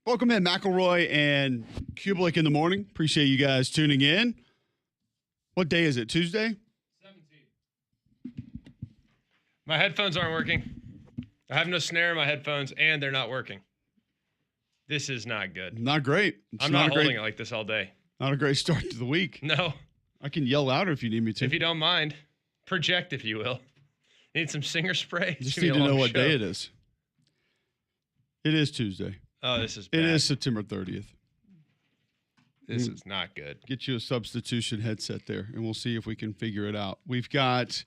Welcome in, McElroy and Cubelic in the morning. Appreciate you guys tuning in. What day is it? Tuesday? 17th. My headphones aren't working. I have no snare in my headphones, and they're not working. This is not good. Not great. I'm not holding it like this all day. Not a great start to the week. No. I can yell louder if you need me to. If you don't mind. Project, if you will. Need some singer spray? Just need to know what day it is. It is Tuesday. Oh, this is bad. It is September 30th. This is not good. Get you a substitution headset there, and we'll see if we can figure it out. We've got a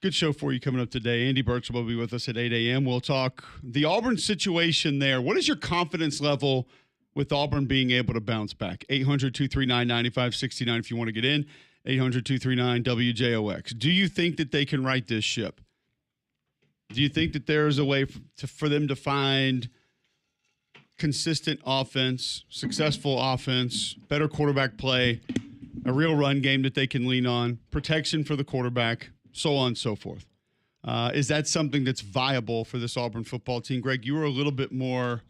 good show for you coming up today. Andy Birch will be with us at 8 a.m. We'll talk the Auburn situation there. What is your confidence level with Auburn being able to bounce back? 800-239-9569 if you want to get in. 800-239-WJOX. Do you think that they can right this ship? Do you think that there is a way for them to find consistent offense, successful offense, better quarterback play, a real run game that they can lean on, protection for the quarterback, so on and so forth? Is that something that's viable for this Auburn football team? Greg, you were a little bit more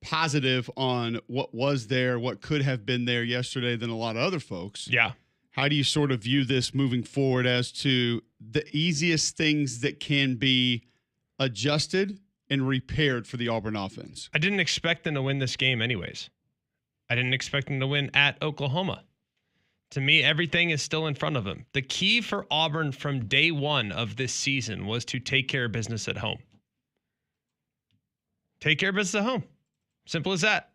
positive on what was there, what could have been there yesterday than a lot of other folks. Yeah. How do you sort of view this moving forward as to the easiest things that can be adjusted and repaired for the Auburn offense? I didn't expect them to win this game anyways. I didn't expect them to win at Oklahoma. To me, everything is still in front of them. The key for Auburn from day one of this season was to take care of business at home. Take care of business at home. Simple as that.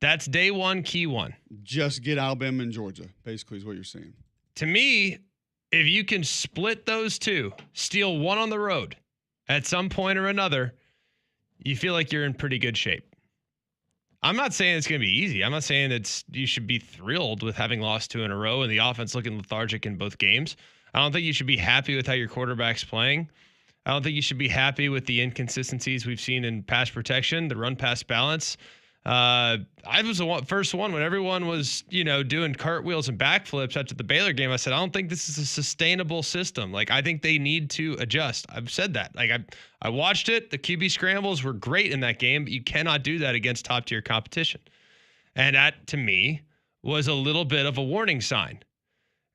That's day one, key one. Just get Alabama and Georgia, basically, is what you're saying. To me, if you can split those two, steal one on the road at some point or another, you feel like you're in pretty good shape. I'm not saying it's going to be easy. I'm not saying that you should be thrilled with having lost two in a row and the offense looking lethargic in both games. I don't think you should be happy with how your quarterback's playing. I don't think you should be happy with the inconsistencies we've seen in pass protection, the run-pass balance. I was the first one when everyone was, doing cartwheels and backflips after the Baylor game. I said, I don't think this is a sustainable system. Like, I think they need to adjust. I've said that. Like, I watched it. The QB scrambles were great in that game, but you cannot do that against top-tier competition. And that, to me, was a little bit of a warning sign.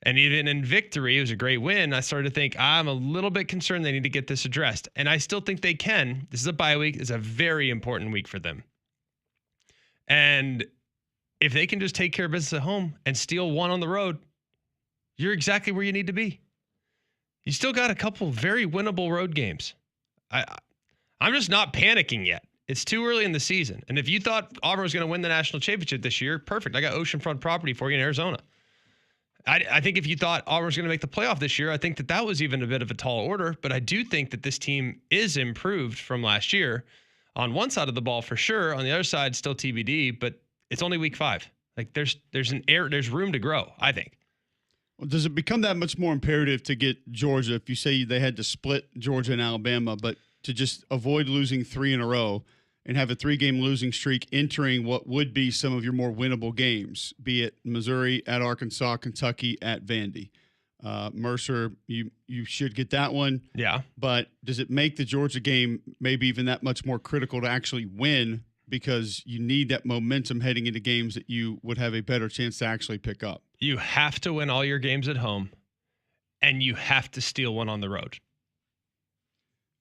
And even in victory, it was a great win. I started to think, I'm a little bit concerned they need to get this addressed. And I still think they can. This is a bye week. It's a very important week for them. And if they can just take care of business at home and steal one on the road, you're exactly where you need to be. You still got a couple very winnable road games. I'm just not panicking yet. It's too early in the season. And if you thought Auburn was going to win the national championship this year, perfect. I got oceanfront property for you in Arizona. I think if you thought Auburn was going to make the playoff this year, I think that was even a bit of a tall order. But I do think that this team is improved from last year. On one side of the ball for sure, on the other side still TBD, but it's only week 5. Like there's room to grow, I think. Well, does it become that much more imperative to get Georgia if you say they had to split Georgia and Alabama, but to just avoid losing 3 in a row and have a 3-game losing streak entering what would be some of your more winnable games, be it Missouri, at Arkansas, Kentucky, at Vandy? Mercer, you should get that one. Yeah. But does it make the Georgia game maybe even that much more critical to actually win because you need that momentum heading into games that you would have a better chance to actually pick up? You have to win all your games at home, and you have to steal one on the road.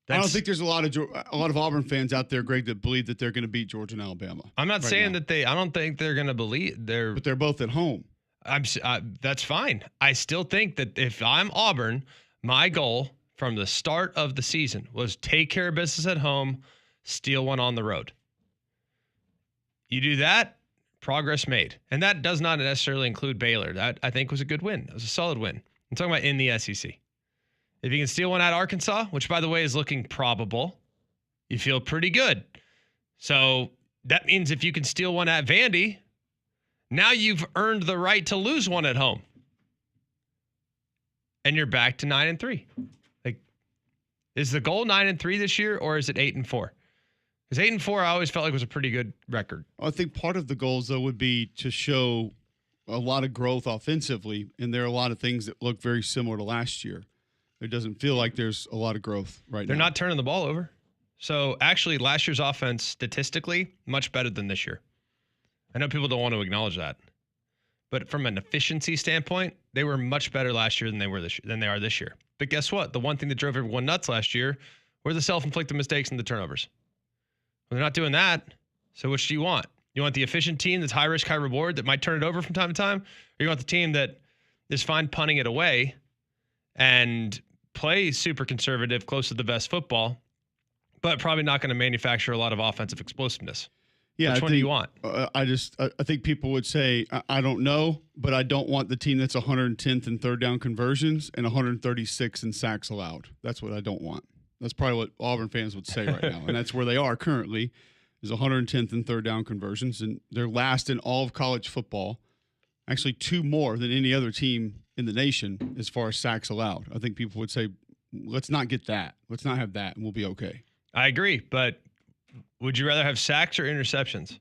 I don't think there's a lot of Auburn fans out there, Greg, that believe that they're going to beat Georgia and Alabama. I'm not saying that I don't think they're going to believe but they're both at home. That's fine. I still think that if I'm Auburn, my goal from the start of the season was take care of business at home, steal one on the road. You do that, progress made. And that does not necessarily include Baylor. That, I think, was a good win. It was a solid win. I'm talking about in the SEC. If you can steal one at Arkansas, which, by the way, is looking probable, you feel pretty good. So that means if you can steal one at Vandy, now you've earned the right to lose one at home. And you're back to 9-3. Like, is the goal 9-3 this year, or is it 8-4? Because 8-4, I always felt like was a pretty good record. I think part of the goals, though, would be to show a lot of growth offensively, and there are a lot of things that look very similar to last year. It doesn't feel like there's a lot of growth right now. They're not turning the ball over. So actually, last year's offense, statistically, much better than this year. I know people don't want to acknowledge that. But from an efficiency standpoint, they were much better last year than they are this year. But guess what? The one thing that drove everyone nuts last year were the self-inflicted mistakes and the turnovers. Well, they're not doing that. So which do you want? You want the efficient team that's high risk, high reward that might turn it over from time to time? Or you want the team that is fine punting it away and play super conservative, close to the vest football, but probably not going to manufacture a lot of offensive explosiveness? Yeah, Which one do you want? I think people would say, I don't know, but I don't want the team that's 110th in third down conversions and 136 in sacks allowed. That's what I don't want. That's probably what Auburn fans would say right now. And that's where they are currently, is 110th in third down conversions. And they're last in all of college football, actually 2 more than any other team in the nation as far as sacks allowed. I think people would say, let's not get that. Let's not have that, and we'll be okay. I agree, but would you rather have sacks or interceptions?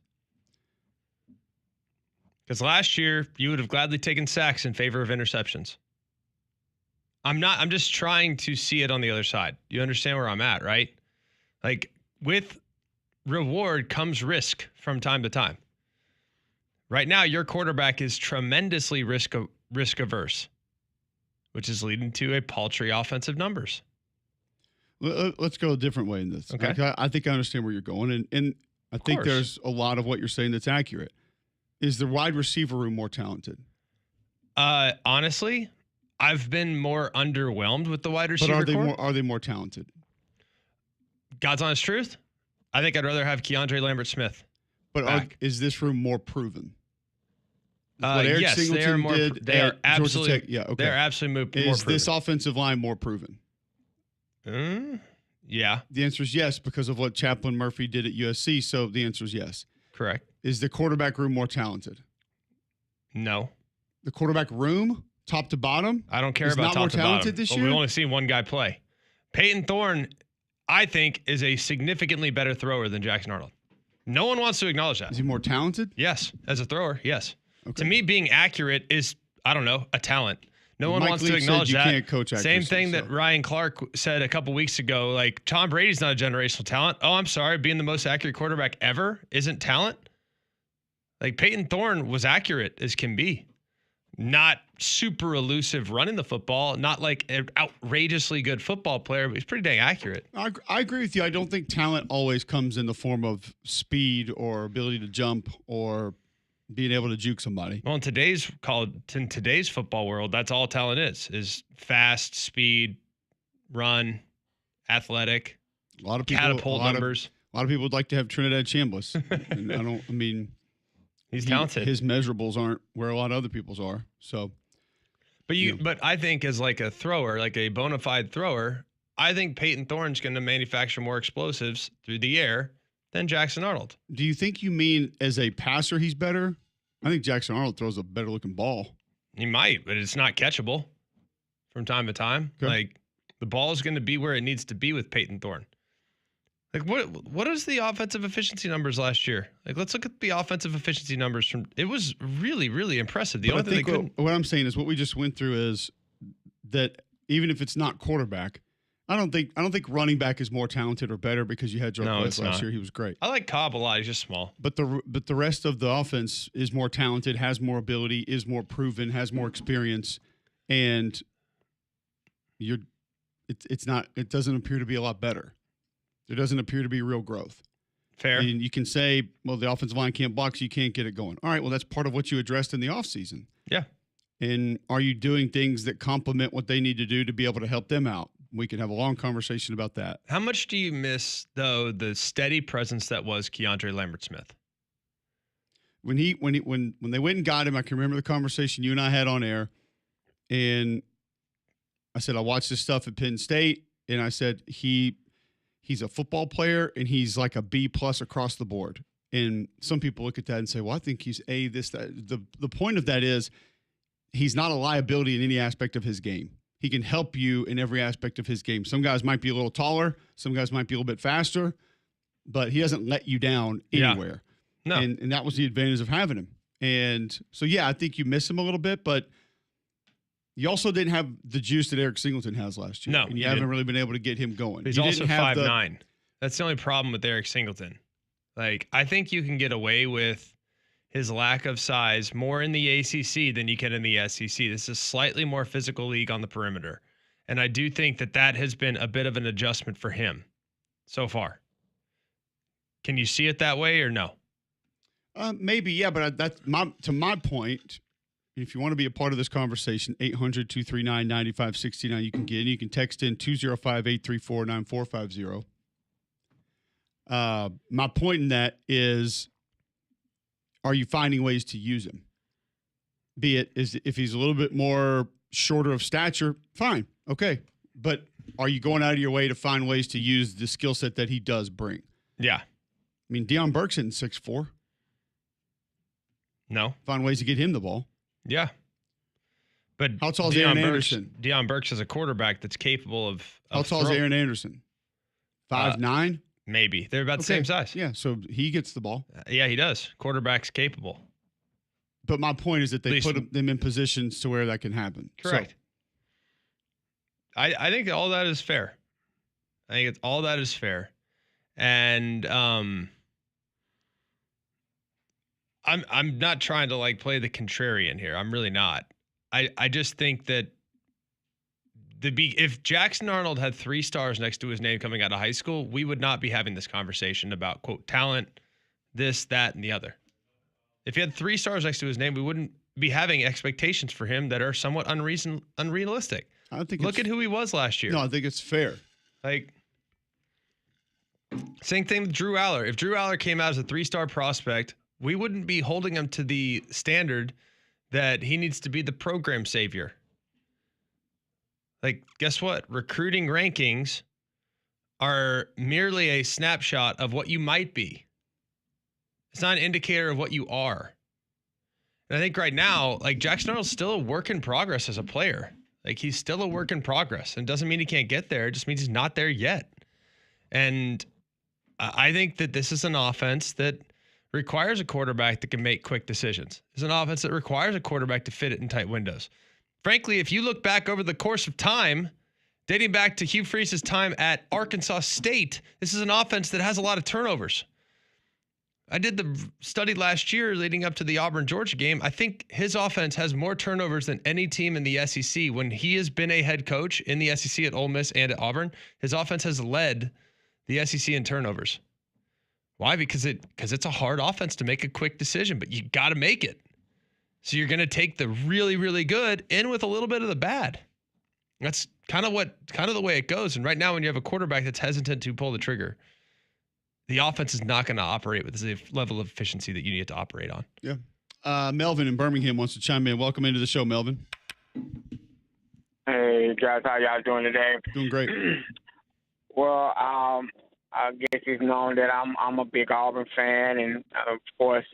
Because last year, you would have gladly taken sacks in favor of interceptions. I'm just trying to see it on the other side. You understand where I'm at, right? Like, with reward comes risk from time to time. Right now, your quarterback is tremendously risk averse, which is leading to a paltry offensive numbers. Let's go a different way in this. Okay. I think I understand where you're going, and I think there's a lot of what you're saying that's accurate. Is the wide receiver room more talented? Honestly, I've been more underwhelmed with the wide receiver core. Are they more talented? God's honest truth, I think I'd rather have Keandre Lambert-Smith. But is this room more proven? Yes, Singleton they are more. did They are at absolutely. Georgia Tech, yeah, okay. They're absolutely more proven. Is this offensive line more proven? Yeah. The answer is yes, because of what Chaplain Murphy did at USC. So the answer is yes. Correct. Is the quarterback room more talented? No. The quarterback room, top to bottom? I don't care is about not top more to talented bottom. this Well, year? we've only seen one guy play. Peyton Thorne, I think, is a significantly better thrower than Jackson Arnold. No one wants to acknowledge that. Is he more talented? Yes. As a thrower, yes. Okay. To me, being accurate is, I don't know, a talent. No one Mike wants Leach to acknowledge said you that. can't coach Same accuracy, thing so. that Ryan Clark said a couple weeks ago. Like, Tom Brady's not a generational talent. Oh, I'm sorry. Being the most accurate quarterback ever isn't talent. Like, Peyton Thorne was accurate as can be. Not super elusive running the football. Not like an outrageously good football player, but he's pretty dang accurate. I agree with you. I don't think talent always comes in the form of speed or ability to jump or being able to juke somebody. Well, in today's football world, that's all talent is fast, speed, run, athletic, A lot of people, catapult numbers. A lot of people would like to have Trinidad Chambliss. And He's talented. His measurables aren't where a lot of other people's are. So, But I think as like a thrower, like a bona fide thrower, I think Peyton Thorne's going to manufacture more explosives through the air than Jackson Arnold. do you think you mean as a passer he's better? I think Jackson Arnold throws a better looking ball. He might, but it's not catchable from time to time. Okay. Like, the ball is going to be where it needs to be with Peyton Thorne. Like, what is the offensive efficiency numbers last year? Like, let's look at the offensive efficiency numbers from. It was really, really impressive. The But only thing they couldn't. what I'm saying is what we just went through is that even if it's not quarterback, I don't think running back is more talented or better because you had Joe No, Cliff it's last not. year. He was great. I like Cobb a lot. He's just small. But the rest of the offense is more talented, has more ability, is more proven, has more experience, and it doesn't appear to be a lot better. There doesn't appear to be real growth. Fair. And you can say, well, the offensive line can't block, so you can't get it going. All right, well, that's part of what you addressed in the offseason. Yeah. And are you doing things that complement what they need to do to be able to help them out? We can have a long conversation about that. How much do you miss, though, the steady presence that was Keandre Lambert-Smith? When they went and got him, I can remember the conversation you and I had on air, and I said I watched this stuff at Penn State, and I said he's a football player and he's like a B+ across the board. And some people look at that and say, well, I think he's A, this, that. The point of that is he's not a liability in any aspect of his game. He can help you in every aspect of his game. Some guys might be a little taller. Some guys might be a little bit faster, but he doesn't let you down anywhere. No. And that was the advantage of having him. And so, yeah, I think you miss him a little bit, but you also didn't have the juice that Eric Singleton has last year. No, and you haven't really been able to get him going. He's You also didn't have 5'9". That's the only problem with Eric Singleton. Like, I think you can get away with his lack of size more in the ACC than you can in the SEC. This is a slightly more physical league on the perimeter. And I do think that has been a bit of an adjustment for him so far. Can you see it that way or no? Maybe, yeah, but to my point, if you want to be a part of this conversation, 800-239-9569, you can get in. You can text in 205-834-9450. My point in that is, are you finding ways to use him? Be it if he's a little bit more shorter of stature, fine, okay. But are you going out of your way to find ways to use the skill set that he does bring? Yeah. I mean, Deion Burke's in 6'4". No. Find ways to get him the ball. Yeah. But how tall is Aaron Anderson? Deion Burks is a quarterback that's capable of how tall is Aaron Anderson? 5'9"? Maybe. They're about the same size. Yeah, so he gets the ball. Yeah, he does. Quarterback's capable. But my point is that they put them in positions to where that can happen. Correct. So, I think all that is fair. I think all that is fair. And I'm not trying to like play the contrarian here. I'm really not. I just think that if Jackson Arnold had 3 stars next to his name coming out of high school, we would not be having this conversation about, quote, talent, this, that, and the other. If he had 3 stars next to his name, we wouldn't be having expectations for him that are somewhat unrealistic. I think look at who he was last year. No, I think it's fair. Like, same thing with Drew Aller. If Drew Aller came out as a 3-star prospect, we wouldn't be holding him to the standard that he needs to be the program savior. Like, guess what? Recruiting rankings are merely a snapshot of what you might be. It's not an indicator of what you are. And I think right now, like, Jackson Arnold's still a work in progress as a player. Like, he's still a work in progress. And doesn't mean he can't get there. It just means he's not there yet. And I think that this is an offense that requires a quarterback that can make quick decisions. It's an offense that requires a quarterback to fit it in tight windows. Frankly, if you look back over the course of time, dating back to Hugh Freeze's time at Arkansas State, this is an offense that has a lot of turnovers. I did the study last year leading up to the Auburn-Georgia game. I think his offense has more turnovers than any team in the SEC. When he has been a head coach in the SEC at Ole Miss and at Auburn, his offense has led the SEC in turnovers. Why? Because it's a hard offense to make a quick decision, but you got to make it. So you're going to take the really, really good in with a little bit of the bad. That's kind of the way it goes. And right now, when you have a quarterback that's hesitant to pull the trigger, the offense is not going to operate with the level of efficiency that you need it to operate on. Yeah. Melvin in Birmingham wants to chime in. Welcome into the show, Melvin. Hey, guys. How y'all doing today? Doing great. Well, I guess it's known that I'm a big Auburn fan, and of course,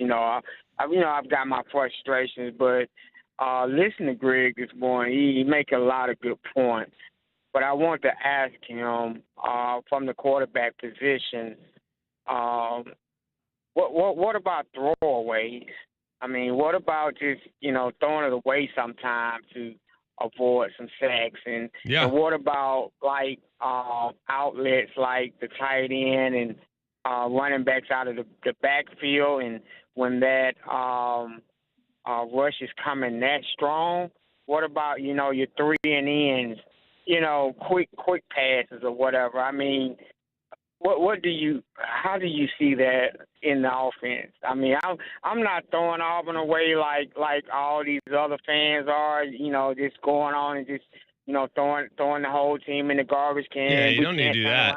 I've got my frustrations, but listen to Greg this morning. He make a lot of good points. But I want to ask him from the quarterback position, what about throwaways? I mean, what about just throwing it away sometimes to avoid some sacks, and what about like outlets like the tight end and running backs out of the backfield, and when that rush is coming that strong, what about your 3 and ends, quick passes or whatever? I mean, how do you see that in the offense? I mean, I'm not throwing Auburn away like all these other fans are, just going on and just, throwing the whole team in the garbage can. Yeah, you don't need to do that.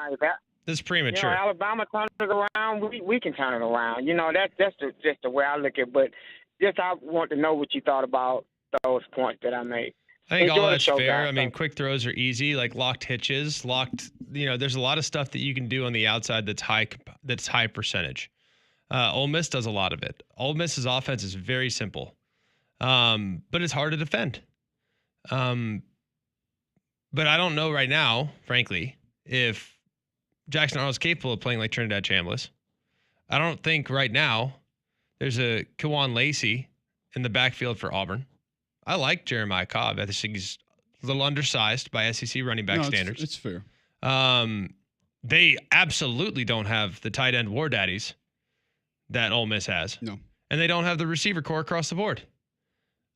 That's premature. Alabama turns it around, we can turn it around. That's just the way I look at it. But just I want to know what you thought about those points that I made. I think all that's fair. I mean, quick throws are easy, like locked hitches, there's a lot of stuff that you can do on the outside that's high percentage. Ole Miss does a lot of it. Ole Miss's offense is very simple, but it's hard to defend. But I don't know right now, frankly, if Jackson Arnold's capable of playing like Trinidad Chambliss. I don't think right now there's a Kawan Lacey in the backfield for Auburn. I like Jeremiah Cobb. I think he's a little undersized by SEC running back standards. It's fair. They absolutely don't have the tight end war daddies that Ole Miss has. No. And they don't have the receiver core across the board.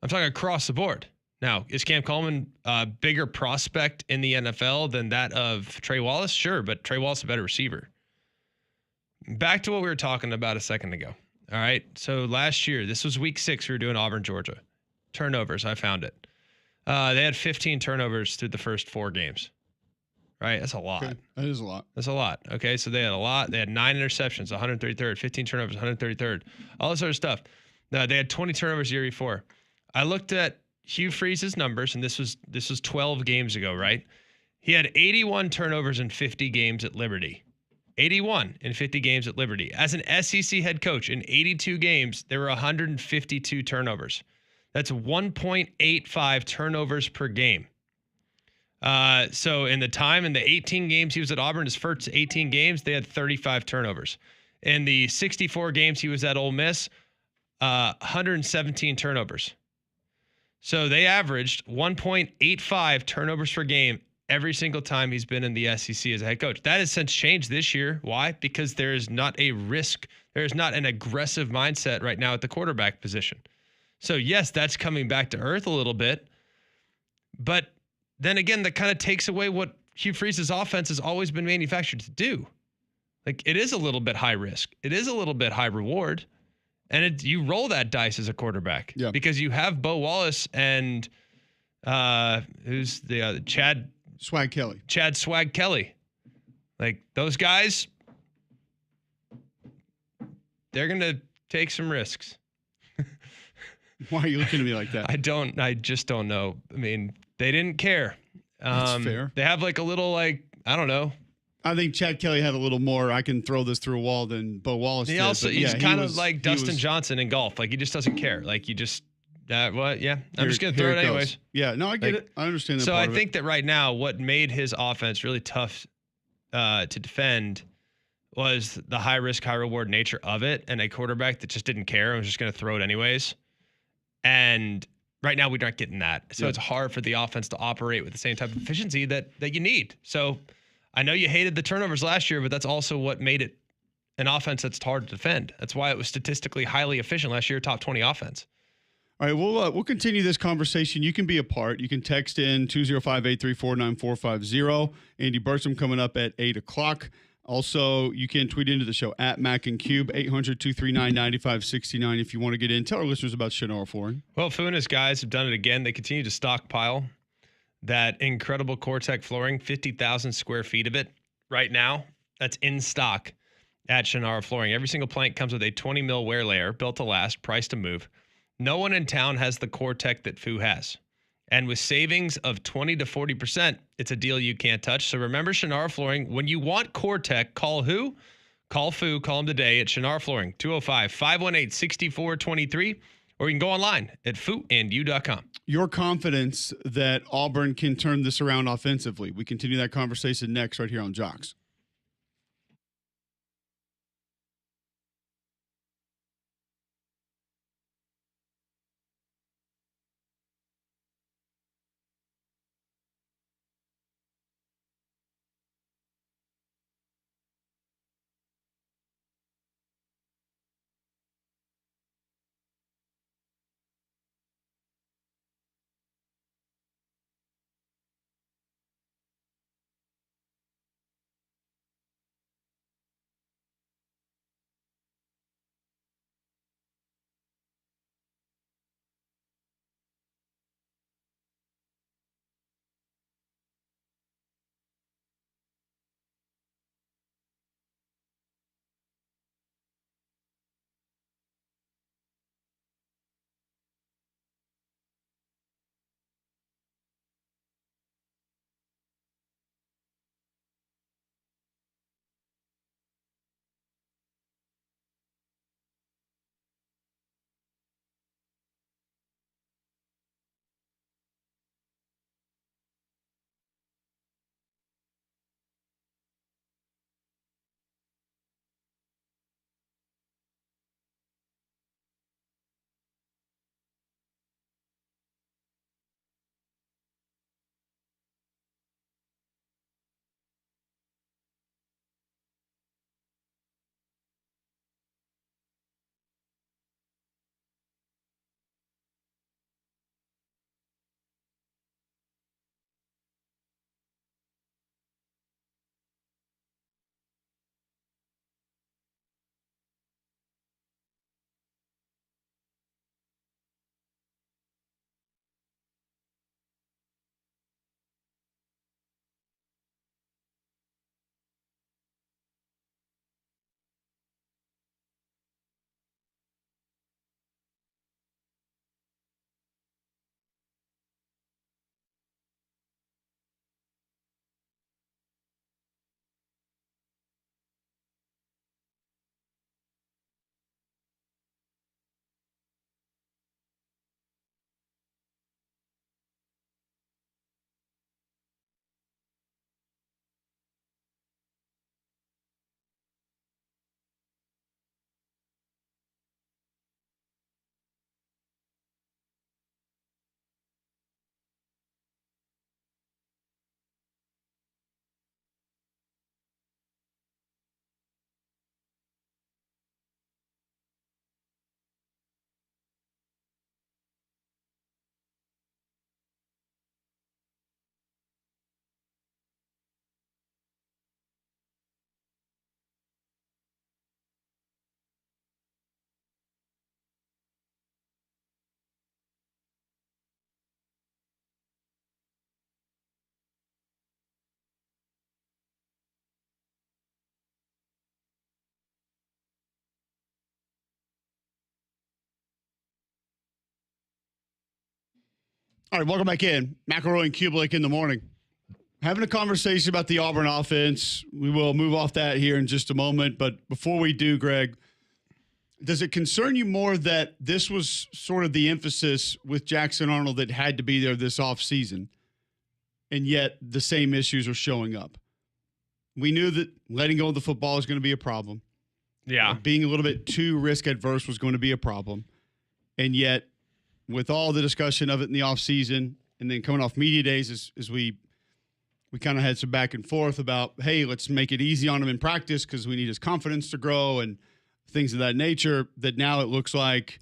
I'm talking across the board. Now, is Cam Coleman a bigger prospect in the NFL than that of Trey Wallace? Sure, but Trey Wallace is a better receiver. Back to what we were talking about a second ago. All right. So last year, this was week 6. We were doing Auburn, Georgia. Turnovers. I found it. They had 15 turnovers through the first 4 games. Right? That's a lot. Okay. That is a lot. That's a lot. Okay. So they had a lot. They had 9 interceptions, 133rd, 15 turnovers, 133rd, all this sort of stuff. They had 20 turnovers the year before. I looked at Hugh Freeze's numbers, and this was 12 games ago, right? He had 81 turnovers in 50 games at Liberty. 81 in 50 games at Liberty. As an SEC head coach, in 82 games, there were 152 turnovers. That's 1.85 turnovers per game. So in the 18 games he was at Auburn, his first 18 games, they had 35 turnovers. In the 64 games he was at Ole Miss, 117 turnovers. So they averaged 1.85 turnovers per game every single time he's been in the SEC as a head coach. That has since changed this year. Why? Because there is not a risk. There is not an aggressive mindset right now at the quarterback position. So yes, that's coming back to earth a little bit. But then again, that kind of takes away what Hugh Freeze's offense has always been manufactured to do. Like, it is a little bit high risk. It is a little bit high reward. And you roll that dice as a quarterback. Yeah. Because you have Bo Wallace and who's the Chad Swag Kelly. Chad Swag Kelly. Like, those guys, they're going to take some risks. Why are you looking at me like that? I just don't know. I mean, they didn't care. That's fair. They have like a little, like, I don't know. I think Chad Kelly had a little more, I can throw this through a wall than Bo Wallace did. He's kind of like Dustin Johnson in golf. Like, he just doesn't care. Like, you just, I'm just going to throw it anyways. Yeah, no, I get it. I understand that. So I think that right now, what made his offense really tough to defend was the high risk, high reward nature of it, and a quarterback that just didn't care and was just going to throw it anyways. And right now, we're not getting that. So It's hard for the offense to operate with the same type of efficiency that you need. So I know you hated the turnovers last year, but that's also what made it an offense that's hard to defend. That's why it was statistically highly efficient last year, top 20 offense. All right, we'll continue this conversation. You can be a part. You can text in 205-834-9450. Andy Burcham coming up at 8 o'clock. Also, you can tweet into the show at Mac and Cube, 800-239-9569 if you want to get in. Tell our listeners about Shannara Flooring. Well, Fu and his guys have done it again. They continue to stockpile that incredible Core-Tech flooring, 50,000 square feet of it right now. That's in stock at Shannara Flooring. Every single plank comes with a 20 mil wear layer, built to last, priced to move. No one in town has the Core-Tech that Fu has. And with savings of 20 to 40%, it's a deal you can't touch. So remember Shannara Flooring. When you want Core-Tech, call who? Call Fu. Call him today at Shannara Flooring, 205-518-6423. Or you can go online at fooandyou.com. Your confidence that Auburn can turn this around offensively. We continue that conversation next right here on Jocks. All right, welcome back in. McElroy and Cubelic in the morning. Having a conversation about the Auburn offense. We will move off that here in just a moment. But before we do, Greg, does it concern you more that this was sort of the emphasis with Jackson Arnold that had to be there this offseason, and yet the same issues are showing up? We knew that letting go of the football is going to be a problem. Yeah. Being a little bit too risk adverse was going to be a problem. And yet, with all the discussion of it in the offseason and then coming off media days as we kind of had some back and forth about, hey, let's make it easy on him in practice because we need his confidence to grow and things of that nature, that now it looks like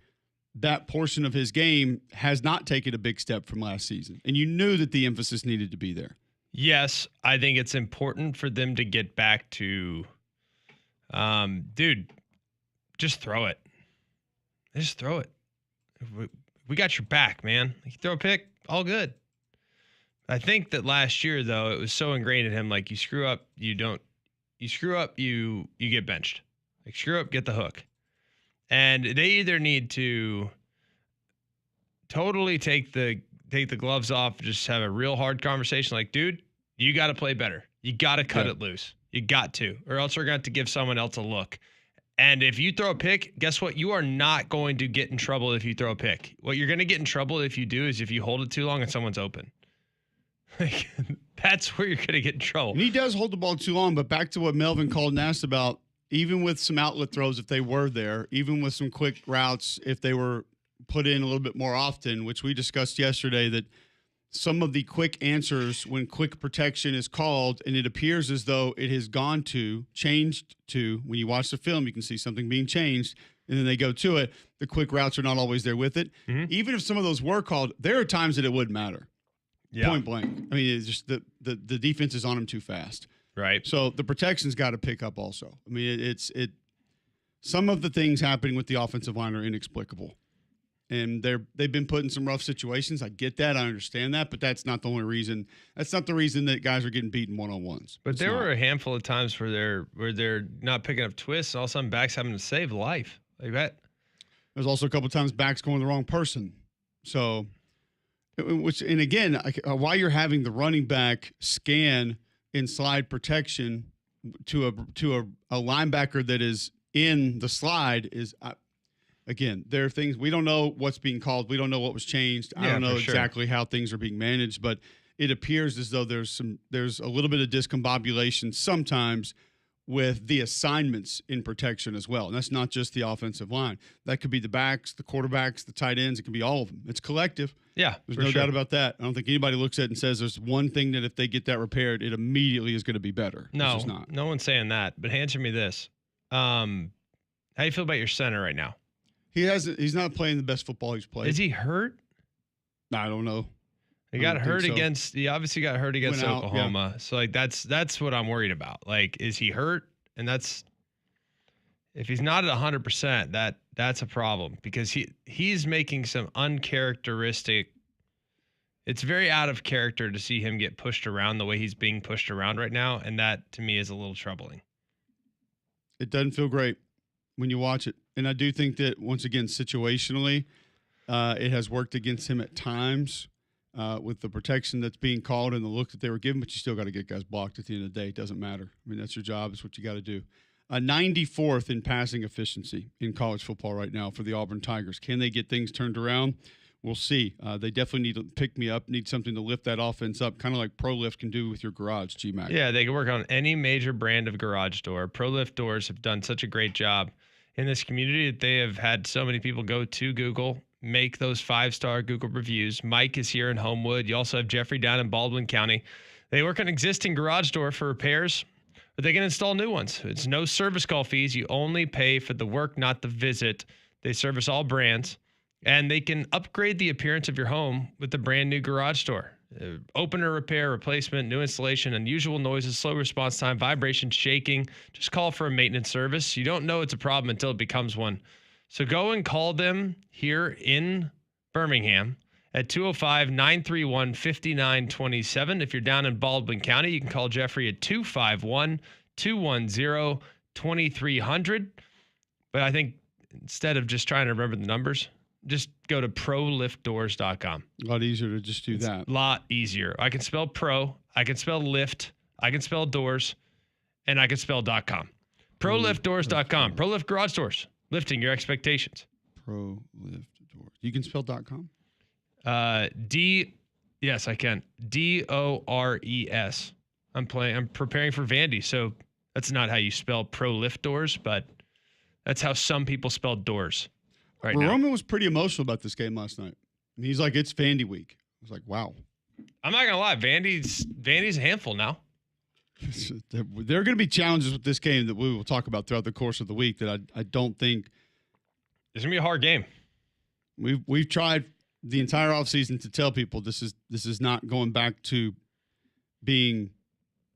that portion of his game has not taken a big step from last season. And you knew that the emphasis needed to be there. Yes, I think it's important for them to get back to, dude, just throw it. Just throw it. We got your back, man. You throw a pick, all good. I think that last year, though, it was so ingrained in him, like you screw up, you get benched. Like screw up, get the hook. And they either need to totally take the gloves off, just have a real hard conversation. Like, dude, you got to play better. You got to cut it loose. You got to, or else we're going to have to give someone else a look. And if you throw a pick, guess what? You are not going to get in trouble if you throw a pick. What you're going to get in trouble if you do is if you hold it too long and someone's open. Like, that's where you're going to get in trouble. And he does hold the ball too long, but back to what Melvin called and asked about, even with some outlet throws, if they were there, even with some quick routes, if they were put in a little bit more often, which we discussed yesterday, that some of the quick answers when quick protection is called and it appears as though it has changed to, when you watch the film, you can see something being changed and then they go to it. The quick routes are not always there with it. Mm-hmm. Even if some of those were called, there are times that it wouldn't matter. Yeah. Point blank. I mean, it's just the defense is on them too fast. Right. So the protection's got to pick up also. I mean, some of the things happening with the offensive line are inexplicable. And they've been put in some rough situations. I get that. I understand that. But that's not the only reason. That's not the reason that guys are getting beaten one-on-ones. But there were a handful of times where they're not picking up twists, and all of a sudden backs having to save life. Like that. There's also a couple of times backs going the wrong person. So, and again, while you're having the running back scan in slide protection to a linebacker that is in the slide is again, there are things we don't know what's being called. We don't know what was changed. I don't know exactly how things are being managed, but it appears as though there's a little bit of discombobulation sometimes with the assignments in protection as well. And that's not just the offensive line. That could be the backs, the quarterbacks, the tight ends. It can be all of them. It's collective. Yeah, there's no doubt about that. I don't think anybody looks at it and says there's one thing that if they get that repaired, it immediately is going to be better. No, no one's saying that. But answer me this: how do you feel about your center right now? He's not playing the best football he's played. Is he hurt? I don't know. He obviously got hurt against Oklahoma. Yeah. So like that's what I'm worried about. Like, is he hurt? And if he's not at 100%, that's a problem because he's making some uncharacteristic. It's very out of character to see him get pushed around the way he's being pushed around right now, and that to me is a little troubling. It doesn't feel great when you watch it. And I do think that, once again, situationally, it has worked against him at times with the protection that's being called and the look that they were given, but you still got to get guys blocked at the end of the day. It doesn't matter. I mean, that's your job. It's what you got to do. 94th in passing efficiency in college football right now for the Auburn Tigers. Can they get things turned around? We'll see. They definitely need to pick me up, need something to lift that offense up, kind of like ProLift can do with your garage, G-Mac. Yeah, they can work on any major brand of garage door. ProLift doors have done such a great job in this community that they have had so many people go to Google, make those 5-star Google reviews. Mike is here in Homewood. You also have Jeffrey down in Baldwin County. They work on existing garage door for repairs, but they can install new ones. It's no service call fees. You only pay for the work, not the visit. They service all brands, and they can upgrade the appearance of your home with the brand new garage door. Opener repair, replacement, new installation, unusual noises, slow response time, vibration, shaking. Just call for a maintenance service. You don't know it's a problem until it becomes one. So go and call them here in Birmingham at 205-931-5927. If you're down in Baldwin County, you can call Jeffrey at 251-210-2300. But I think instead of just trying to remember the numbers, just go to proliftdoors.com. A lot easier to just do that. A lot easier. I can spell pro, I can spell lift, I can spell doors, and I can spell .com. Proliftdoors.com. ProLift Garage Doors. Lifting your expectations. ProLift Doors. You can spell .com? Yes, I can. DORES. I'm preparing for Vandy, so that's not how you spell ProLift Doors, but that's how some people spell doors right now. Roman was pretty emotional about this game last night. And he's like, it's Vandy week. I was like, wow. I'm not going to lie. Vandy's a handful now. There are going to be challenges with this game that we will talk about throughout the course of the week that I don't think. It's going to be a hard game. We've tried the entire offseason to tell people this is not going back to being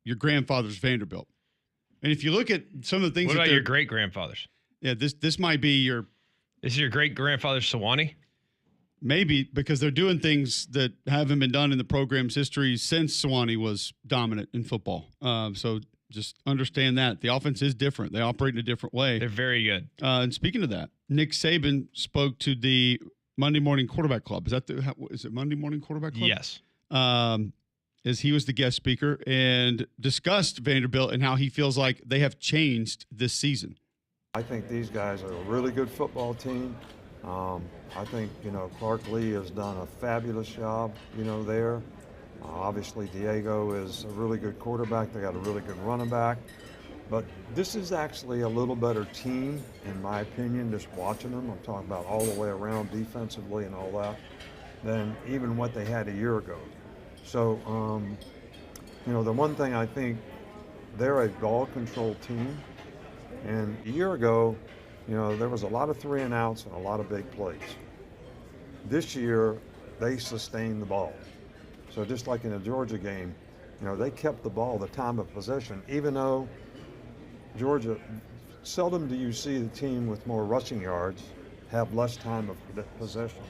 your grandfather's Vanderbilt. And if you look at some of the things, what about your great grandfathers? Yeah, this might be your. Is your great grandfather Sewanee? Maybe, because they're doing things that haven't been done in the program's history since Sewanee was dominant in football. So just understand that the offense is different. They operate in a different way. They're very good. And speaking of that, Nick Saban spoke to the Monday Morning Quarterback Club. Is it Monday Morning Quarterback Club? Yes. As he was the guest speaker and discussed Vanderbilt and how he feels like they have changed this season. I think these guys are a really good football team. I think, Clark Lee has done a fabulous job, there. Obviously, Diego is a really good quarterback. They got a really good running back. But this is actually a little better team, in my opinion, just watching them. I'm talking about all the way around defensively and all that, than even what they had a year ago. So, the one thing I think, they're a ball control team. And a year ago, there was a lot of 3 and outs and a lot of big plays. This year, they sustained the ball. So just like in the Georgia game, they kept the ball the time of possession, even though Georgia, seldom do you see the team with more rushing yards have less time of possession,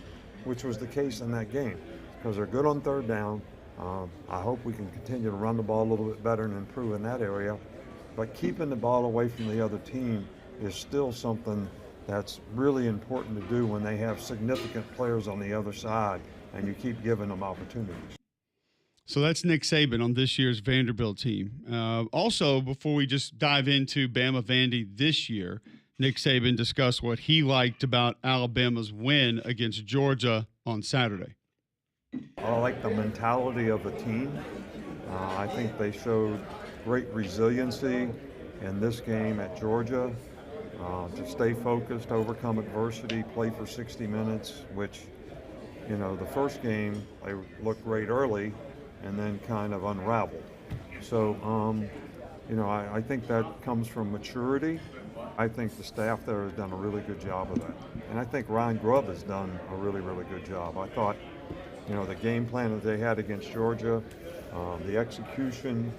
which was the case in that game, because they're good on third down. I hope we can continue to run the ball a little bit better and improve in that area. But keeping the ball away from the other team is still something that's really important to do when they have significant players on the other side and you keep giving them opportunities. So that's Nick Saban on this year's Vanderbilt team. Also, before we just dive into Bama Vandy this year, Nick Saban discussed what he liked about Alabama's win against Georgia on Saturday. I like the mentality of the team. I think they showed great resiliency in this game at Georgia, to stay focused, overcome adversity, play for 60 minutes, which, the first game, they looked great early and then kind of unraveled. So, I think that comes from maturity. I think the staff there has done a really good job of that. And I think Ryan Grubb has done a really, really good job. I thought, the game plan that they had against Georgia, the execution,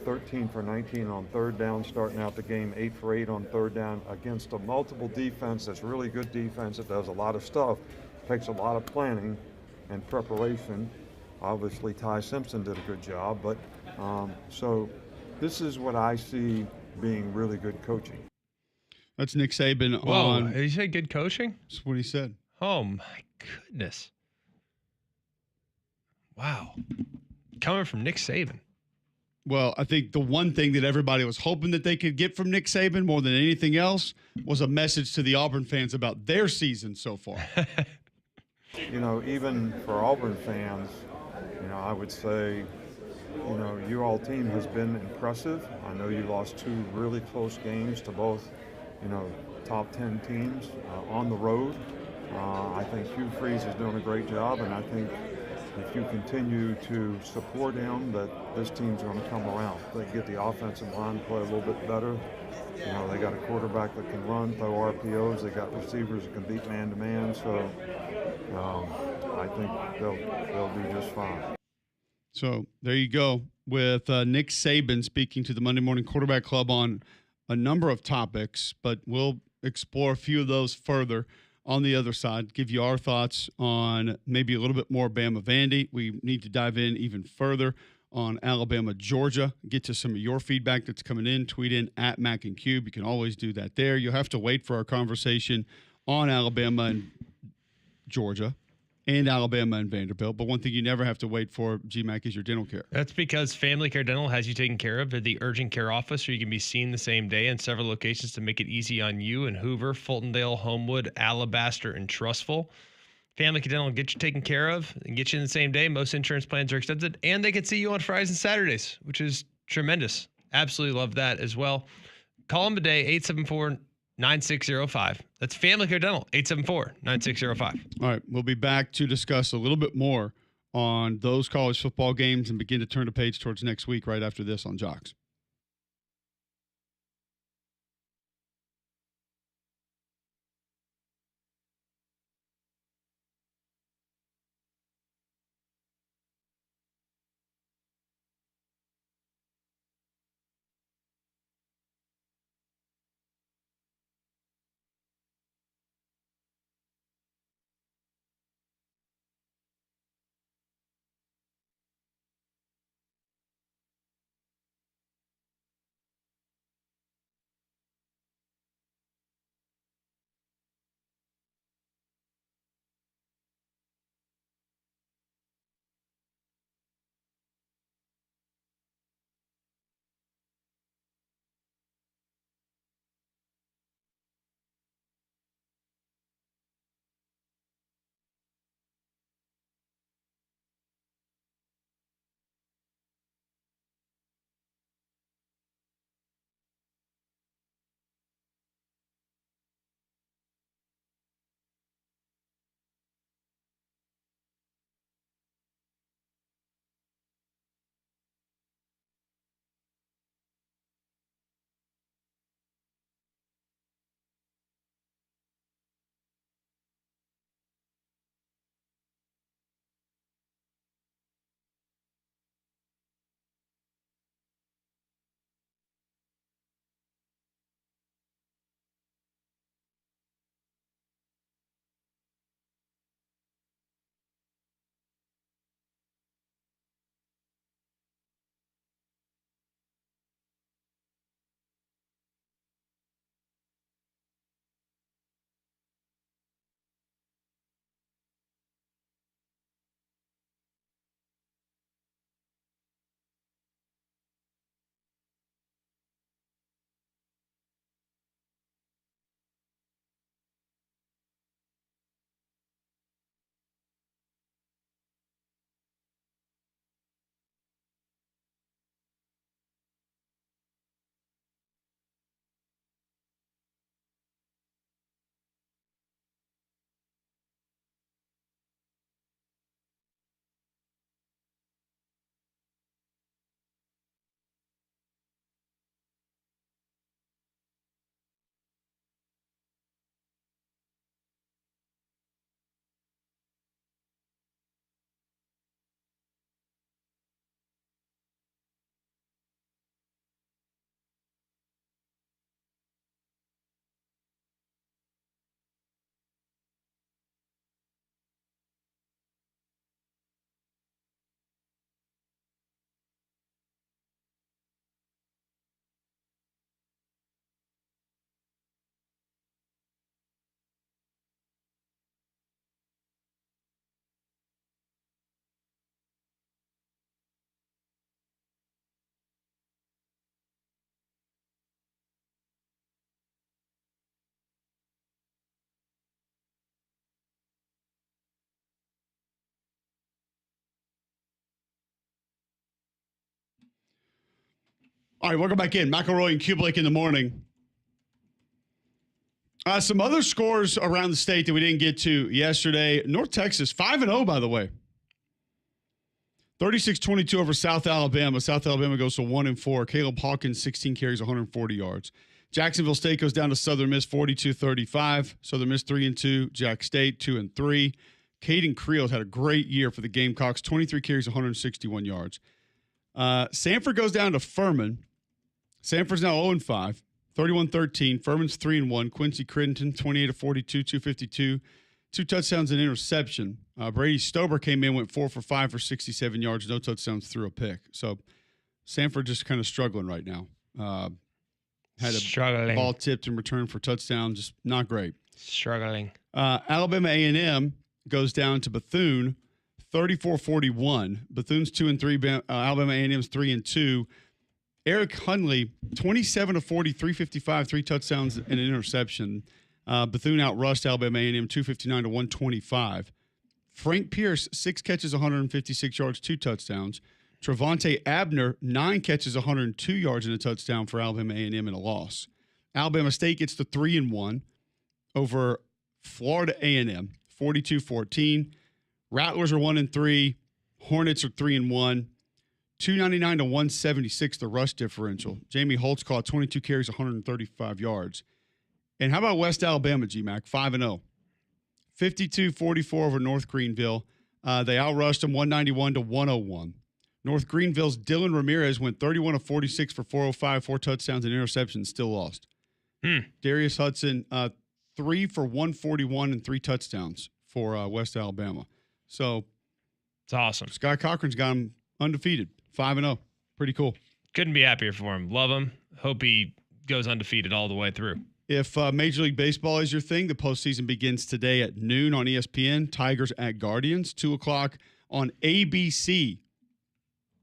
13 for 19 on third down, starting out the game 8 for 8 on third down against a multiple defense that's really good defense. It does a lot of stuff, takes a lot of planning and preparation. Obviously, Ty Simpson did a good job, but so this is what I see being really good coaching. That's Nick Saban. Whoa, did you say good coaching? That's what he said. Oh, my goodness. Wow. Coming from Nick Saban. Well, I think the one thing that everybody was hoping that they could get from Nick Saban more than anything else was a message to the Auburn fans about their season so far. Even for Auburn fans, I would say, your all team has been impressive. I know you lost 2 really close games to both, top 10 teams on the road. I think Hugh Freeze is doing a great job, and I think if you continue to support him, that this team's going to come around. They get the offensive line to play a little bit better. They got a quarterback that can run, throw RPOs. They got receivers that can beat man-to-man. So I think they'll do just fine. So there you go with Nick Saban speaking to the Monday Morning Quarterback Club on a number of topics, but we'll explore a few of those further on the other side, give you our thoughts on maybe a little bit more Bama Vandy. We need to dive in even further on Alabama, Georgia, get to some of your feedback that's coming in. Tweet in at Mac and Cube. You can always do that there. You'll have to wait for our conversation on Alabama and Georgia and Alabama and Vanderbilt. But one thing you never have to wait for, GMAC, is your dental care. That's because Family Care Dental has you taken care of at the urgent care office, where you can be seen the same day in several locations to make it easy on you in Hoover, Fultondale, Homewood, Alabaster, and Trustful. Family Care Dental will get you taken care of and get you in the same day. Most insurance plans are extended, and they can see you on Fridays and Saturdays, which is tremendous. Absolutely love that as well. Call them today, 874-9605. That's Family Care Dental, 874-9605. All right, we'll be back to discuss a little bit more on those college football games and begin to turn the page towards next week right after this on Jocks. All right, welcome back in. McElroy and Cubelic in the morning. Some other scores around the state that we didn't get to yesterday. North Texas, 5-0, by the way. 36-22 over South Alabama. South Alabama goes to 1-4. Caleb Hawkins, 16 carries, 140 yards. Jacksonville State goes down to Southern Miss, 42-35. Southern Miss 3-2. Jack State 2-3. Caden Creels had a great year for the Gamecocks, 23 carries, 161 yards. Sanford goes down to Furman. Sanford's now 0-5, 31-13. Furman's 3-1. Quincy Crittenton, 28-42, 252, 2 touchdowns and interception. Brady Stober came in, went 4 for 5 for 67 yards, no touchdowns, threw a pick. So Sanford just kind of struggling right now. Had a ball tipped in return for touchdown, just not great. Struggling. Alabama A&M goes down to Bethune, 34-41. Bethune's 2-3. Alabama A&M's 3-2. Eric Hundley, 27-40, 355, 3 touchdowns and an interception. Bethune outrushed Alabama A&M 259-125. Frank Pierce, 6 catches, 156 yards, 2 touchdowns. Trevante Abner, 9 catches, 102 yards and a touchdown for Alabama A&M and a loss. Alabama State gets to 3-1 over Florida A&M, 42-14. Rattlers are 1-3. Hornets are 3-1. 299-176, the rush differential. Jamie Holtz caught 22 carries, 135 yards. And how about West Alabama, G-Mac, 5-0. 52-44 over North Greenville. They outrushed them 191-101. North Greenville's Dylan Ramirez went 31-46 for 405, 4 touchdowns and interceptions, still lost. Darius Hudson, 3 for 141 and 3 touchdowns for West Alabama. So it's awesome. Sky Cochran's got him undefeated, 5-0. Pretty cool. Couldn't be happier for him. Love him. Hope he goes undefeated all the way through. If Major League Baseball is your thing, the postseason begins today at noon on ESPN. Tigers at Guardians, 2 o'clock on ABC.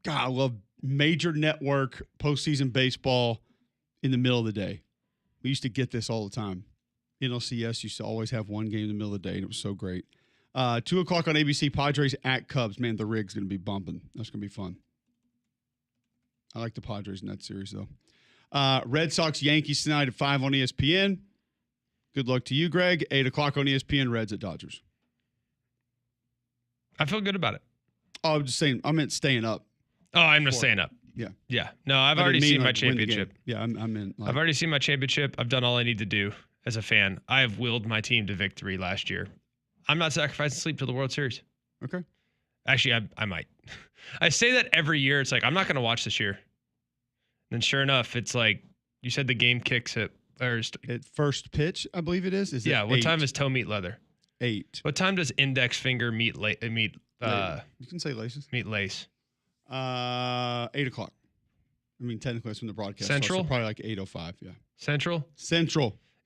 God, I love major network postseason baseball in the middle of the day. We used to get this all the time. NLCS used to always have one game in the middle of the day, and it was so great. 2 o'clock on ABC, Padres at Cubs. Man, the rig's going to be bumping. That's going to be fun. I like the Padres in that series, though. Red Sox, Yankees tonight at 5 on ESPN. Good luck to you, Greg. 8 o'clock on ESPN, Reds at Dodgers. I feel good about it. Oh, I'm just saying, I meant staying up. Oh, I'm just staying up. Yeah. Yeah. No, I've already seen my championship. Yeah, I'm in. I've already seen my championship. I've done all I need to do as a fan. I have willed my team to victory last year. I'm not sacrificing sleep to the World Series. Okay. Actually, I might. I say that every year. It's like, I'm not going to watch this year. And sure enough, it's like you said the game kicks at first pitch, I believe it is. Yeah. What time is toe meet leather? 8. What time does index finger meet you can say laces. Meet lace? 8 o'clock. I mean, technically it's from the broadcast. Central? So probably like 8:05. Yeah. Central.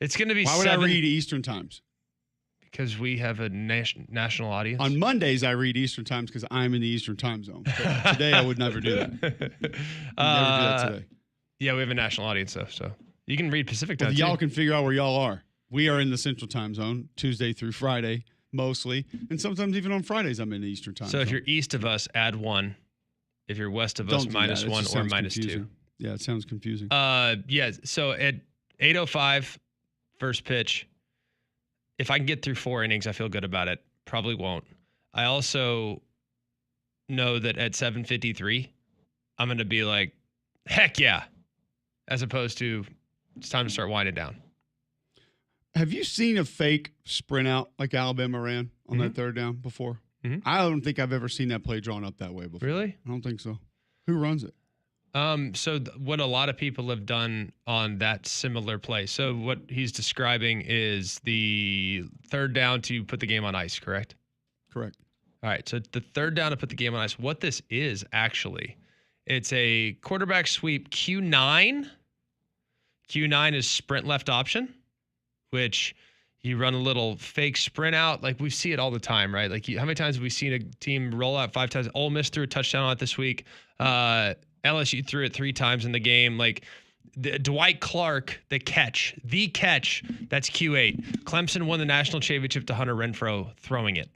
It's going to be. Why would I read Eastern times? Because we have a national audience. On Mondays, I read Eastern times because I'm in the Eastern time zone. But today, I would never do that. Never do that today. Yeah, we have a national audience, though, so you can read Pacific time. Y'all can figure out where y'all are. We are in the Central time zone, Tuesday through Friday, mostly. And sometimes even on Fridays, I'm in the Eastern time zone. So if you're east of us, add 1. If you're west of us, -1 or -2. Yeah, it sounds confusing. Yeah, so at 8:05, first pitch, if I can get through 4 innings, I feel good about it. Probably won't. I also know that at 7:53, I'm going to be like, heck yeah, as opposed to it's time to start winding down. Have you seen a fake sprint out like Alabama ran on that third down before? I don't think I've ever seen that play drawn up that way before. Really? I don't think so. Who runs it? So what a lot of people have done on that similar play. So what he's describing is the third down to put the game on ice, correct? Correct. All right. So the third down to put the game on ice. What this is actually, it's a quarterback sweep Q9. Q9 is sprint left option, which you run a little fake sprint out. Like we see it all the time, right? Like how many times have we seen a team roll out 5 times? Ole Miss threw a touchdown on it this week. LSU threw it 3 times in the game. Like Dwight Clark, the catch, that's Q8. Clemson won the national championship to Hunter Renfrow throwing it.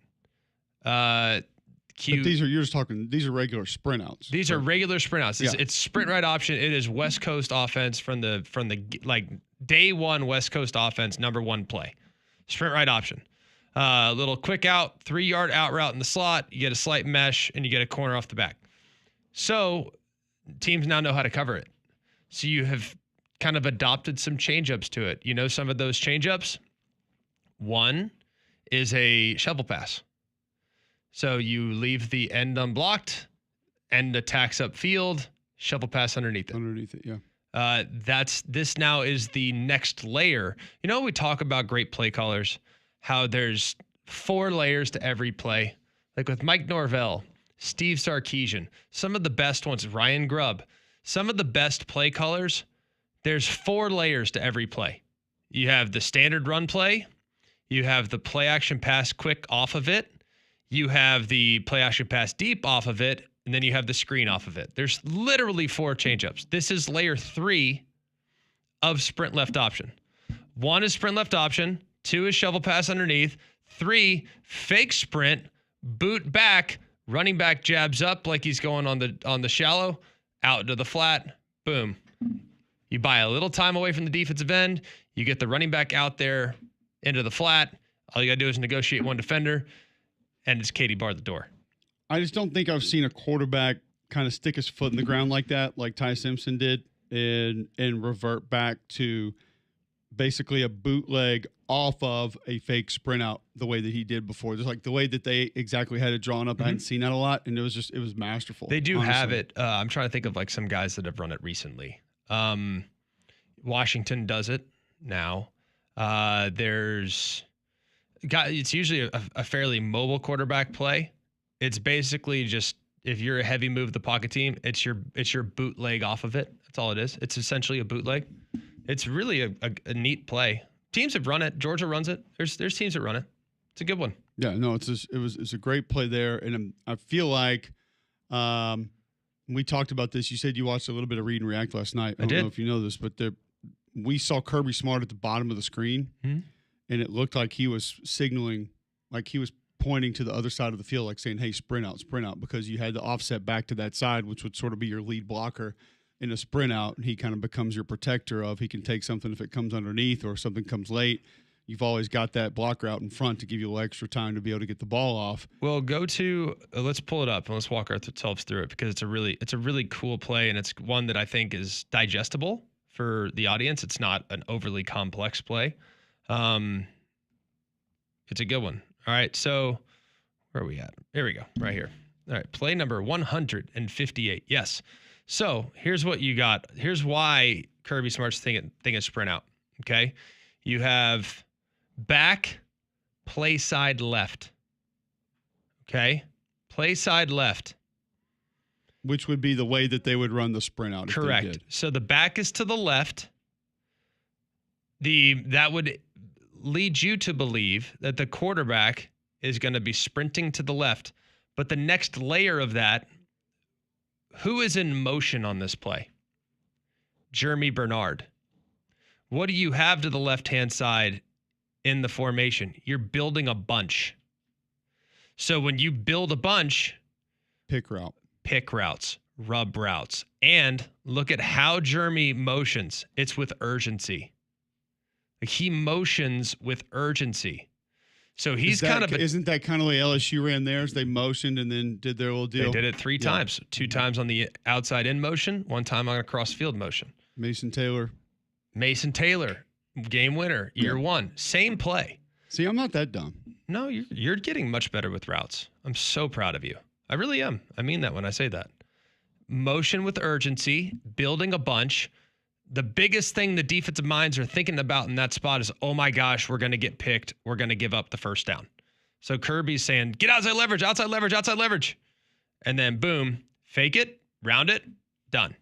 But you're just talking, these are regular sprint outs. These are regular sprint outs. It's sprint right option. It is West Coast offense from the like day one West Coast offense, number 1 play. Sprint right option. Little quick out, 3-yard out route in the slot. You get a slight mesh and you get a corner off the back. So teams now know how to cover it. So you have kind of adopted some change-ups to it. You know some of those change-ups? One is a shovel pass. So you leave the end unblocked, end attacks upfield, shovel pass underneath it. Yeah. This now is the next layer. You know, we talk about great play callers, how there's 4 layers to every play. Like with Mike Norvell, Steve Sarkisian, some of the best ones, Ryan Grubb, some of the best play callers, there's 4 layers to every play. You have the standard run play, You have the play action pass quick off of it. You have the play action pass deep off of it. And then you have the screen off of it. There's literally 4 changeups. This is layer 3 of sprint left option. 1 is sprint left option. 2 is shovel pass underneath. 3, fake sprint, boot back, running back jabs up like he's going on the shallow, out to the flat, boom. You buy a little time away from the defensive end. You get the running back out there into the flat. All you got to do is negotiate one defender, and it's Katie bar the door. I just don't think I've seen a quarterback kind of stick his foot in the ground like that, like Ty Simpson did, and revert back to basically a bootleg off of a fake sprint out the way that he did before. Just like the way that they exactly had it drawn up. I hadn't seen that a lot, and it was masterful. They do have it. I'm trying to think of like some guys that have run it recently. Washington does it now. It's usually a fairly mobile quarterback play. It's basically just, if you're a heavy move the pocket team, it's your bootleg off of it. That's all it is. It's essentially a bootleg. It's really a neat play. Teams have run it. Georgia runs it. There's teams that run it. It's a good one. Yeah, no, it's a great play there, and I feel like we talked about this. You said you watched a little bit of Read and React last night. I don't know if you know this, but we saw Kirby Smart at the bottom of the screen, and it looked like he was signaling, like he was pointing to the other side of the field, like saying, hey, sprint out, because you had to offset back to that side, which would sort of be your lead blocker in a sprint out, and he kind of becomes your protector of, he can take something if it comes underneath or something comes late. You've always got that blocker out in front to give you a little extra time to be able to get the ball off. Well, let's pull it up and let's walk ourselves through it, because it's a really cool play, and it's one that I think is digestible for the audience. It's not an overly complex play. It's a good one. All right, so where are we at? Here we go, right here. All right, play number 158. Yes. So here's what you got. Here's why Kirby Smart's thinking sprint out. Okay, you have back, play side left. Okay, play side left. Which would be the way that they would run the sprint out. Correct. If they did. So the back is to the left. That would lead you to believe that the quarterback is going to be sprinting to the left. But the next layer of that, who is in motion on this play? Jeremy Bernard. What do you have to the left-hand side in the formation? You're building a bunch. So when you build a bunch, pick routes, rub routes, and look at how Jeremy motions. It's with urgency. Like, he motions with urgency. So he's isn't that kind of the way LSU ran theirs? They motioned and then did their little deal. They did it 3 times. 2 times on the outside in motion, 1 time on a cross field motion. Mason Taylor, game winner, year 1, same play. See, I'm not that dumb. No, you're getting much better with routes. I'm so proud of you. I really am. I mean that when I say that. Motion with urgency, building a bunch. The biggest thing the defensive minds are thinking about in that spot is, oh my gosh, we're going to get picked. We're going to give up the first down. So Kirby's saying, get outside leverage, outside leverage, outside leverage. And then boom, fake it, round it, done.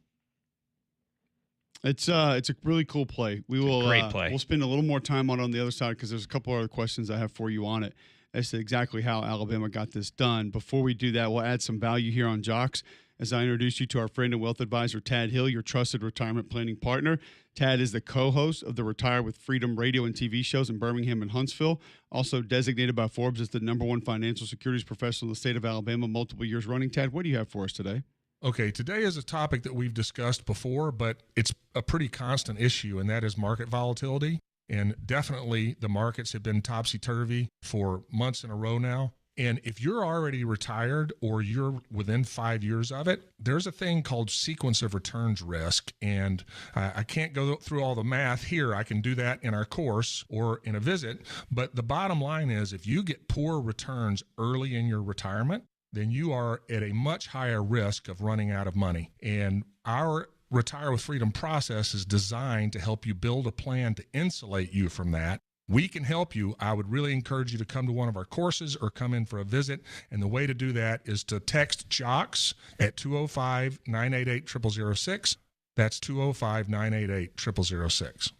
It's a really cool play. Great play. We'll spend a little more time on the other side, because there's a couple other questions I have for you on it as to exactly how Alabama got this done. Before we do that, we'll add some value here on Jocks as I introduce you to our friend and wealth advisor, Tad Hill, your trusted retirement planning partner. Tad is the co-host of the Retire with Freedom radio and TV shows in Birmingham and Huntsville, also designated by Forbes as the #1 financial securities professional in the state of Alabama multiple years running. Tad, what do you have for us today? Okay, today is a topic that we've discussed before, but it's a pretty constant issue, and that is market volatility. And definitely the markets have been topsy-turvy for months in a row now. And if you're already retired or you're within 5 years of it, there's a thing called sequence of returns risk. And I can't go through all the math here. I can do that in our course or in a visit. But the bottom line is, if you get poor returns early in your retirement, then you are at a much higher risk of running out of money. And our Retire with Freedom process is designed to help you build a plan to insulate you from that. We can help you. I would really encourage you to come to one of our courses or come in for a visit. And the way to do that is to text JOCKS at 205-988-0006. That's 205-988-0006.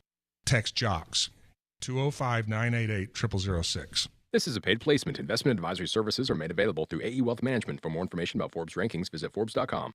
Text JOCKS. 205-988-0006. This is a paid placement. Investment advisory services are made available through AE Wealth Management. For more information about Forbes rankings, visit Forbes.com.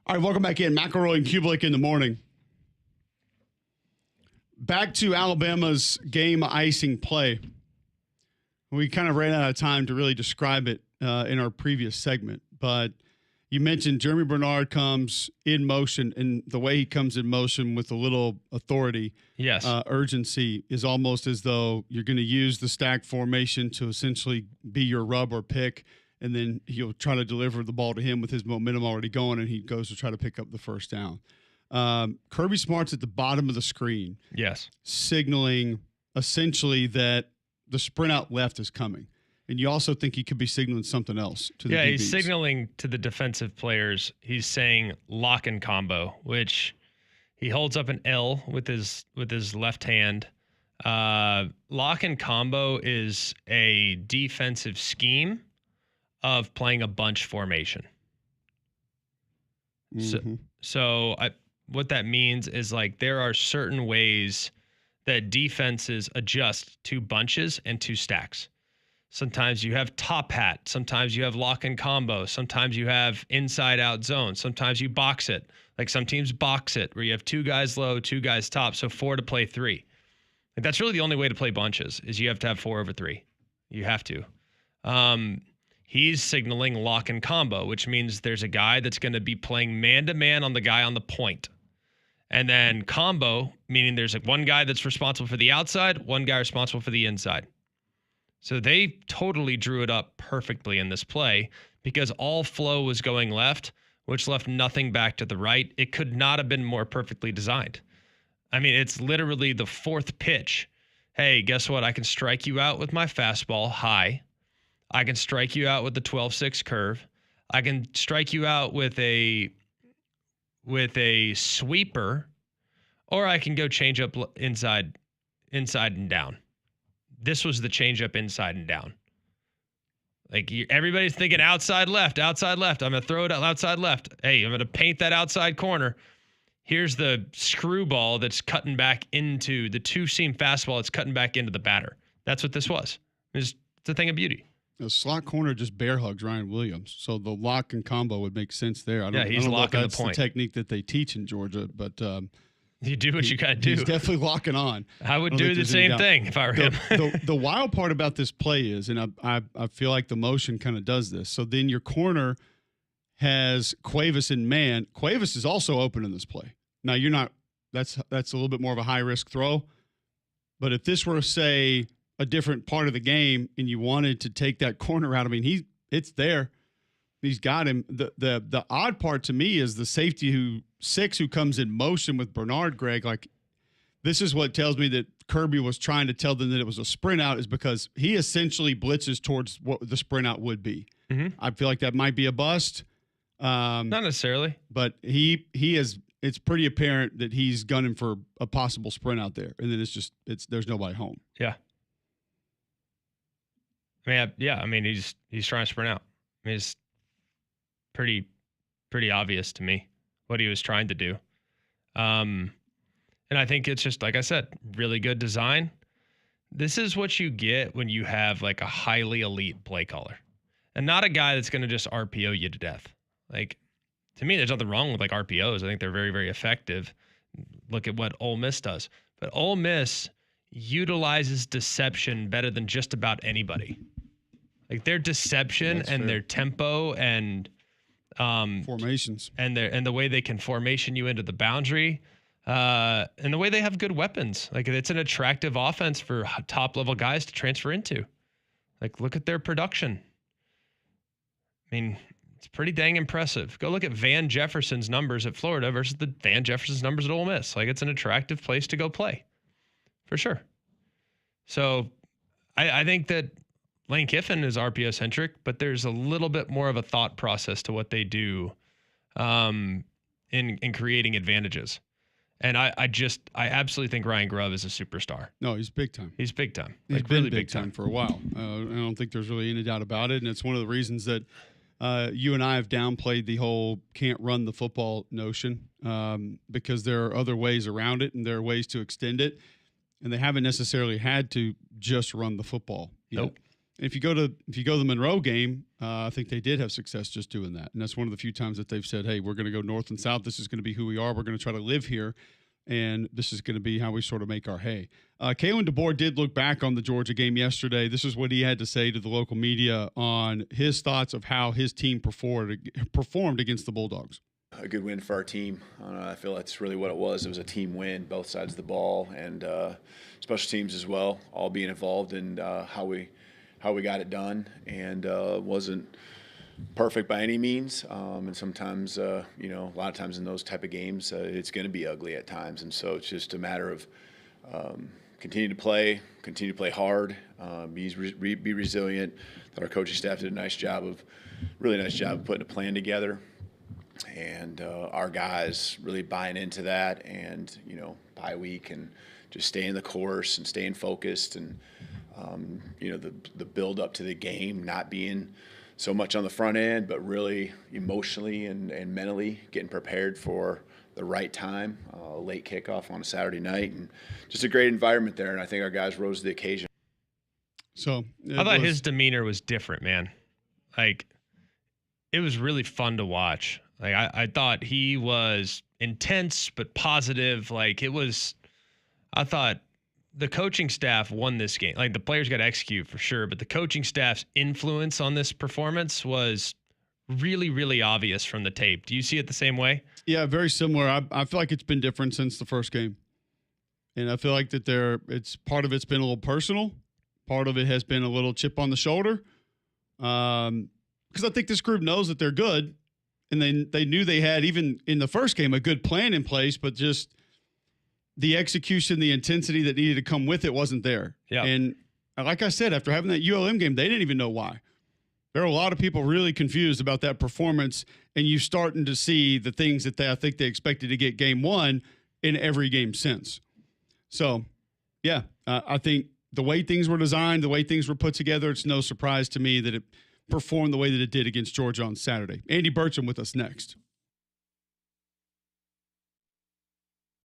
All right, welcome back in. McElroy and Cubelic in the morning. Back to Alabama's game icing play. We kind of ran out of time to really describe it in our previous segment, but you mentioned Jeremy Bernard comes in motion, and the way he comes in motion with a little authority, yes, urgency, is almost as though you're going to use the stack formation to essentially be your rub or pick, and then he'll try to deliver the ball to him with his momentum already going, and he goes to try to pick up the first down. Kirby Smart's at the bottom of the screen. Yes. Signaling essentially that the sprint out left is coming. And you also think he could be signaling something else to the DBs. He's signaling to the defensive players. He's saying lock and combo, which he holds up an L with his left hand. Lock and combo is a defensive scheme of playing a bunch formation. Mm-hmm. So what that means is, like, there are certain ways that defenses adjust to bunches and to stacks. Sometimes you have top hat. Sometimes you have lock and combo. Sometimes you have inside out zone. Sometimes you box it. Like some teams box it where you have two guys low, two guys top. So 4 to play 3. Like that's really the only way to play bunches is you have to have 4 over 3. You have to. He's signaling lock and combo, which means there's a guy that's going to be playing man-to-man on the guy on the point. And then combo, meaning there's like one guy that's responsible for the outside, one guy responsible for the inside. So they totally drew it up perfectly in this play because all flow was going left, which left nothing back to the right. It could not have been more perfectly designed. I mean, it's literally the 4th pitch. Hey, guess what? I can strike you out with my fastball high. I can strike you out with the 12-6 curve. I can strike you out with a sweeper, or I can go change up inside and down. This was the change up inside and down. Like everybody's thinking outside left. I'm going to throw it outside left. Hey, I'm going to paint that outside corner. Here's the screwball that's cutting back into the 2-seam fastball. It's cutting back into the batter. That's what this was. It's a thing of beauty. The slot corner just bear hugs Ryan Williams, so the lock and combo would make sense there. I don't he's know if locking that's the point. technique that they teach in Georgia, but you do what you got to do. He's definitely locking on. I would do the same thing if I were him. The wild part about this play is, and I feel like the motion kind of does this. So then your corner has Cuevas in man. Cuevas is also open in this play. Now you're not. That's a little bit more of a high risk throw. But if this were, say, a different part of the game and you wanted to take that corner out, I mean, it's there. He's got him. The odd part to me is the safety who comes in motion with Bernard, Greg. Like, this is what tells me that Kirby was trying to tell them that it was a sprint out, is because he essentially blitzes towards what the sprint out would be. Mm-hmm. I feel like that might be a bust. Not necessarily. But he is. It's pretty apparent that he's gunning for a possible sprint out there, and then there's nobody home. Yeah. I mean, he's trying to sprint out. I mean, it's pretty obvious to me what he was trying to do. And I think it's just, like I said, really good design. This is what you get when you have like a highly elite play caller, and not a guy that's going to just RPO you to death. Like, to me, there's nothing wrong with like RPOs. I think they're very, very effective. Look at what Ole Miss does. But Ole Miss utilizes deception better than just about anybody. Like, their deception and their tempo and formations and the way they can formation you into the boundary, and the way they have good weapons. Like, it's an attractive offense for top level guys to transfer into. Like, look at their production. I mean, it's pretty dang impressive. Go look at Van Jefferson's numbers at Florida versus the Van Jefferson's numbers at Ole Miss. Like, it's an attractive place to go play, for sure. So I think that Lane Kiffin is RPO centric, but there's a little bit more of a thought process to what they do in creating advantages. And I absolutely think Ryan Grubb is a superstar. No, he's big time. He's big time. He's like been really big time for a while. I don't think there's really any doubt about it. And it's one of the reasons that you and I have downplayed the whole can't run the football notion, because there are other ways around it and there are ways to extend it. And they haven't necessarily had to just run the football yet. Nope. If you go to the Monroe game, I think they did have success just doing that. And that's one of the few times that they've said, hey, we're going to go north and south. This is going to be who we are. We're going to try to live here. And this is going to be how we sort of make our hay. Kalen DeBoer did look back on the Georgia game yesterday. This is what he had to say to the local media on his thoughts of how his team performed against the Bulldogs. A good win for our team. I feel that's really what it was. It was a team win, both sides of the ball, and special teams as well, all being involved in how we got it done. And wasn't perfect by any means, and sometimes a lot of times in those type of games it's going to be ugly at times, and so it's just a matter of continue to play hard, be resilient. That our coaching staff did a really nice job of putting a plan together, and our guys really buying into that, and bye week, and just staying the course and staying focused, and the build up to the game not being so much on the front end, but really emotionally and mentally getting prepared for the right time, late kickoff on a Saturday night, and just a great environment there. And I think our guys rose to the occasion. So I thought his demeanor was different, man. Like, it was really fun to watch. Like, I thought he was intense but positive. Like, I thought the coaching staff won this game. Like, the players got to execute for sure, but the coaching staff's influence on this performance was really, really obvious from the tape. Do you see it the same way? Yeah, very similar. I feel like it's been different since the first game. And I feel like that part of it's been a little personal. Part of it has been a little chip on the shoulder. Because I think this group knows that they're good. And they knew they had, even in the first game, a good plan in place, but just the execution, the intensity that needed to come with it wasn't there. Yeah. And like I said, after having that ULM game, they didn't even know why. There are a lot of people really confused about that performance, and you're starting to see the things that I think they expected to get game one in every game since. So, yeah, I think the way things were designed, the way things were put together, it's no surprise to me that it performed the way that it did against Georgia on Saturday. Andy Burcham with us next.